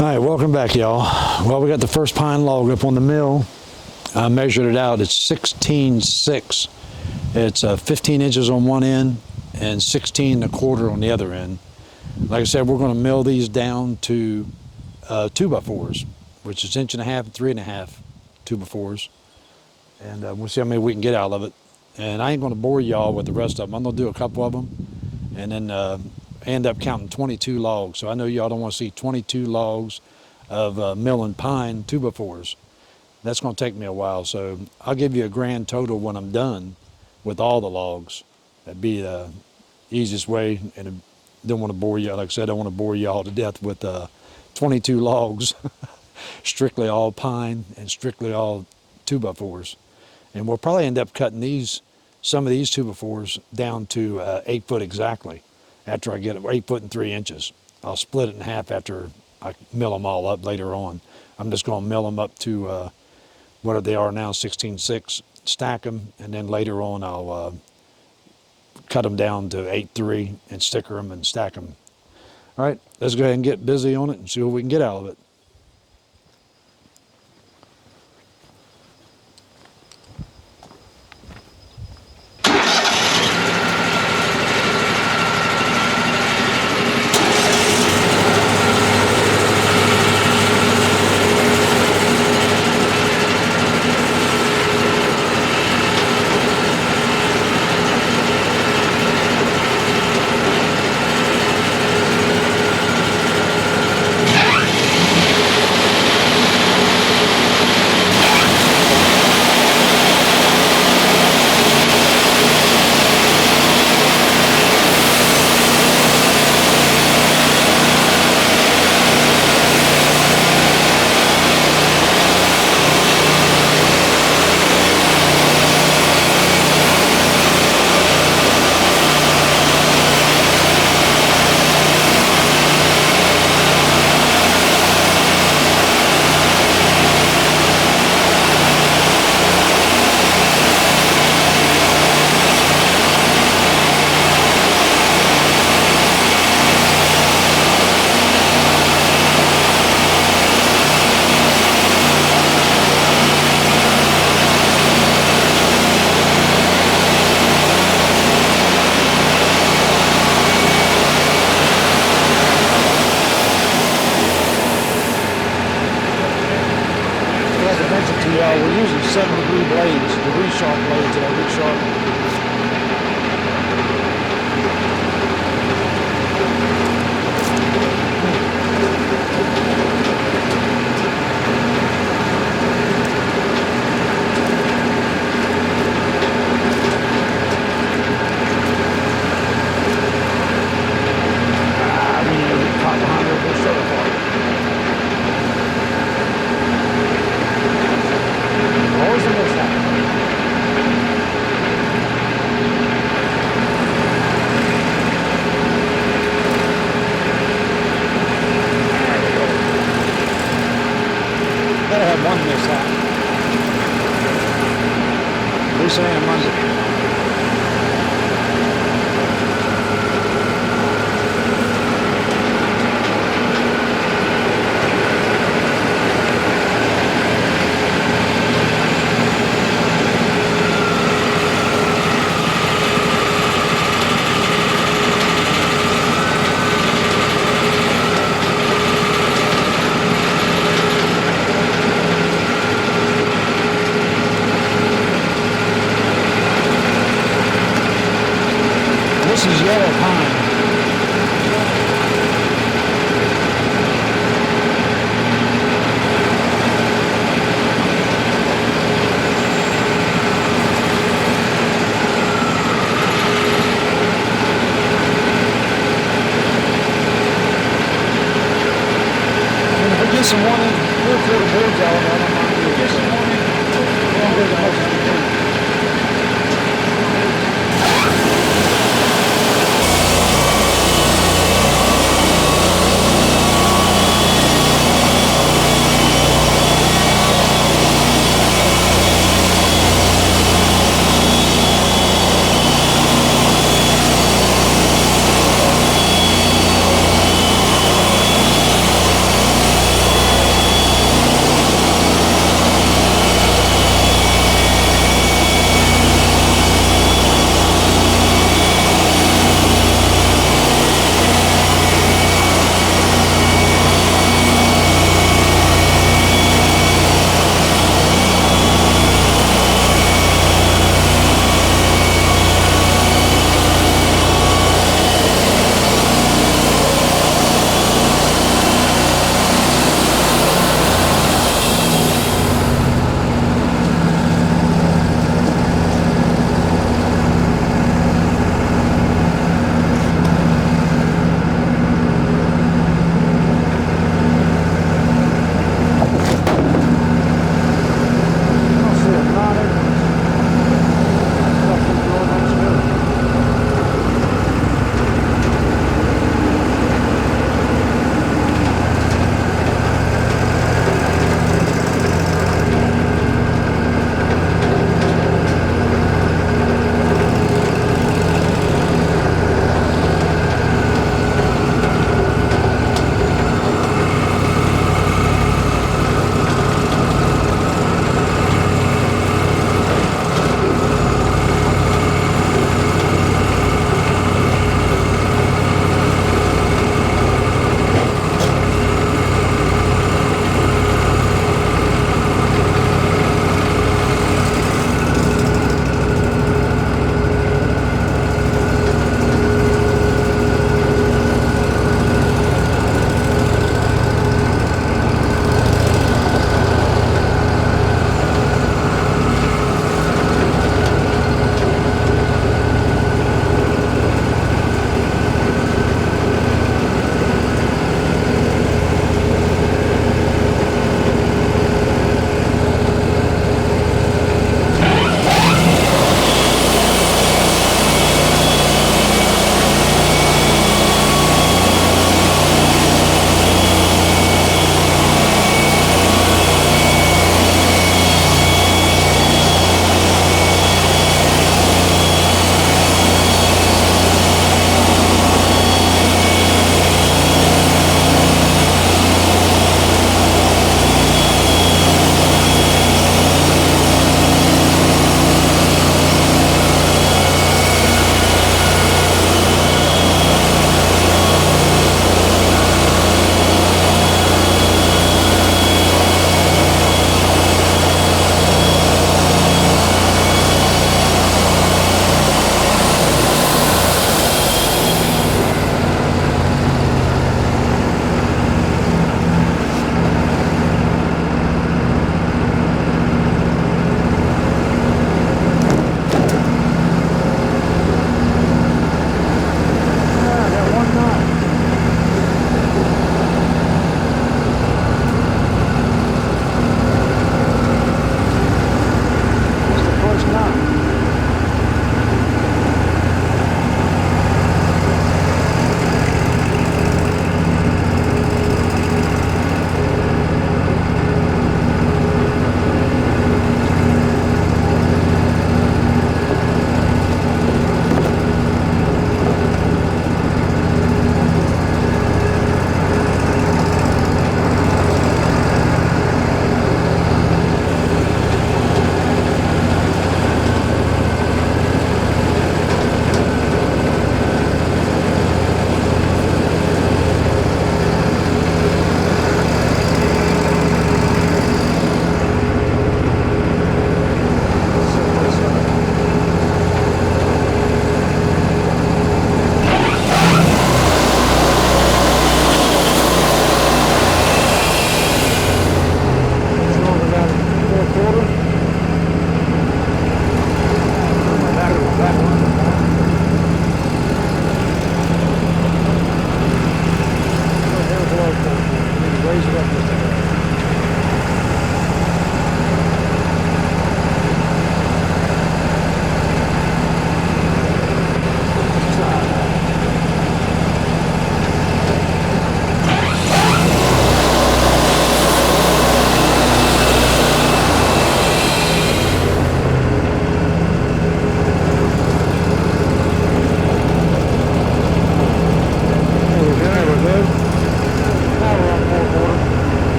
All right, welcome back, y'all. Well, we got the first pine log up on the mill. I measured it out. It's 16.6. It's 15 inches on one end and 16.25 on the other end. Like I said, we're going to mill these down to 2x4s, which is 1.5 and 3.5 2x4s, and we'll see how many we can get out of it. And I ain't going to bore y'all with the rest of them. I'm going to do a couple of them, and then end up counting 22 logs. So I know y'all don't want to see 22 logs of milling pine 2x4s. That's going to take me a while, so I'll give you a grand total when I'm done with all the logs. That'd be the easiest way, and I don't want to bore you. Like I said, I don't want to bore you all to death with 22 logs, strictly all pine and strictly all 2x4s. And we'll probably end up cutting some of these 2x4s down to 8 foot exactly after I get it 8 foot and 3 inches. I'll split it in half after I mill them all up later on. I'm just going to mill them up to what they are now, 16.6, stack them, and then later on I'll cut them down to 8.3 and sticker them and stack them. All right, let's go ahead and get busy on it and see what we can get out of it. We're using 7-degree blades, the ReSharp blades that are ReSharp. Gotta have one mishap. At least I am under. This is yellow pine. And if we get some 1 inch, 3/4 boards out of it, I don't mind. If we get some 1 inch, we're going to go as much as we can.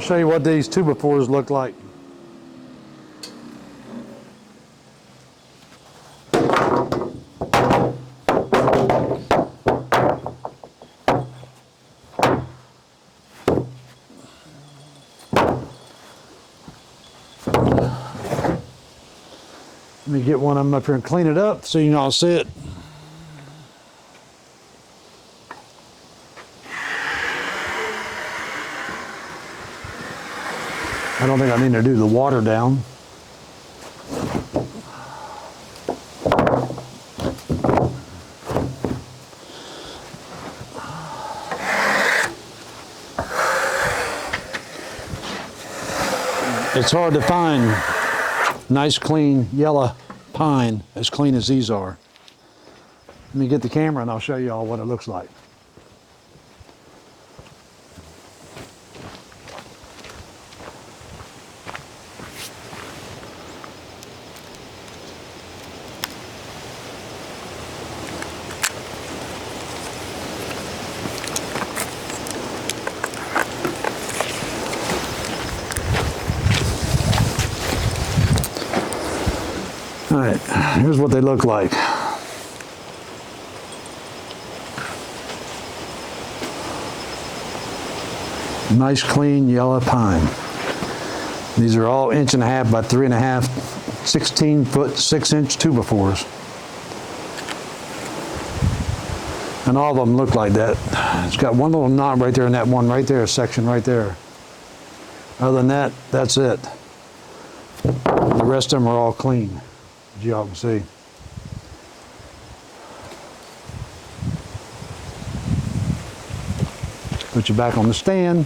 show you what these 2x4s look like. Let me get one of them up here and clean it up so you can all see it. I don't think I need to do the water down. It's hard to find nice, clean, yellow pine as clean as these are. Let me get the camera and I'll show you all what it looks like. All right, here's what they look like. Nice, clean, yellow pine. These are all 1.5 by 3.5, 16-foot, 6-inch 2x4s. And all of them look like that. It's got one little knot right there and that one right there, section right there. Other than that, that's it. The rest of them are all clean, as y'all can see. Put you back on the stand.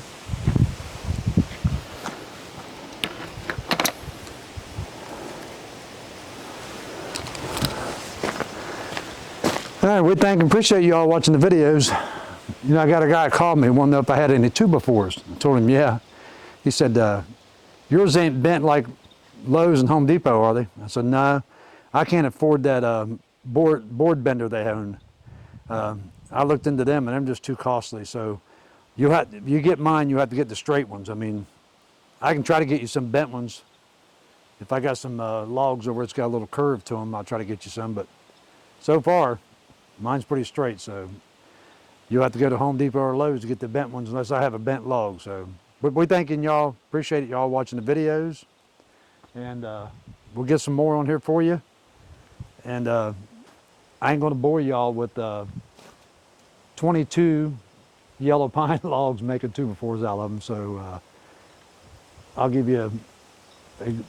All right, we thank and appreciate you all watching the videos. You know, I got a guy called me, wanted to know if I had any 2x4s. I told him, yeah. He said, yours ain't bent like Lowe's and Home Depot, are they? I said, no, I can't afford that board bender they own. I looked into them and they're just too costly. So if you get mine, you have to get the straight ones. I mean, I can try to get you some bent ones. If I got some logs over, it's got a little curve to them, I'll try to get you some. But so far, mine's pretty straight. So you'll have to go to Home Depot or Lowe's to get the bent ones unless I have a bent log. So but we thanking y'all, appreciate it, y'all watching the videos. And we'll get some more on here for you. And I ain't gonna bore y'all with 22 yellow pine logs making 2x4s out of them. So I'll give you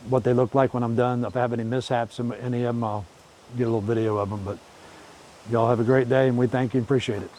what they look like when I'm done. If I have any mishaps in any of them, I'll get a little video of them. But y'all have a great day and we thank you and appreciate it.